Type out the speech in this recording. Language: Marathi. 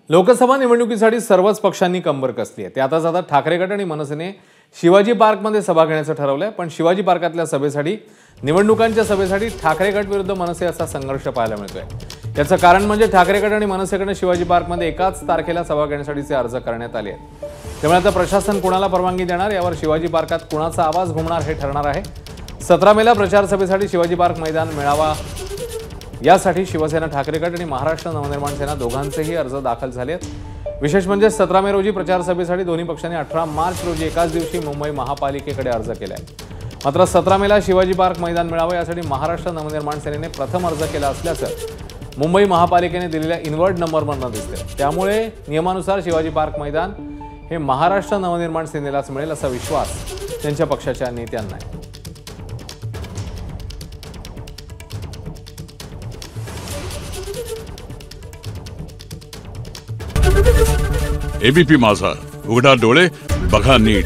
लोकसभा निवडणुकीसाठी सर्वच पक्षांनी कंबर कसली आहे। त्यातच आता ठाकरे गट आणि मनसेने शिवाजी पार्कमध्ये सभा घेण्याचं ठरवलंय। पण शिवाजी पार्कातल्या सभेसाठी निवडणुकांच्या सभेसाठी ठाकरे गट विरुद्ध मनसे असा संघर्ष पाहायला मिळतोय। याचं कारण म्हणजे ठाकरे गट आणि मनसेकडे शिवाजी पार्कमध्ये एकाच तारखेला सभा घेण्यासाठीचे अर्ज करण्यात आले आहेत। त्यामुळे आता प्रशासन कोणाला परवानगी देणार यावर शिवाजी पार्कात कोणाचा आवाज घुमणार हे ठरणार आहे। 17 मेला प्रचार सभेसाठी शिवाजी पार्क मैदान मिळावा यासाठी शिवसेना ठाकरे गट आणि महाराष्ट्र नवनिर्माण सेना दोघांचेही अर्ज दाखल झाले आहेत। विशेष म्हणजे 17 मे रोजी प्रचार सभेसाठी दोन्ही पक्षांनी 18 मार्च रोजी एकाच दिवशी मुंबई महापालिकेकडे अर्ज केलाय। मात्र 17 मेला शिवाजी पार्क मैदान मिळावं यासाठी महाराष्ट्र नवनिर्माण सेनेने प्रथम अर्ज केला असल्याचं मुंबई महापालिकेने दिलेल्या इन्व्हर्ट नंबरवरून दिसते। त्यामुळे नियमानुसार शिवाजी पार्क मैदान हे महाराष्ट्र नवनिर्माण सेनेलाच मिळेल असा विश्वास त्यांच्या पक्षाच्या नेत्यांना आहे। एबीपी माझा, उघडा डोळे बघा नीट।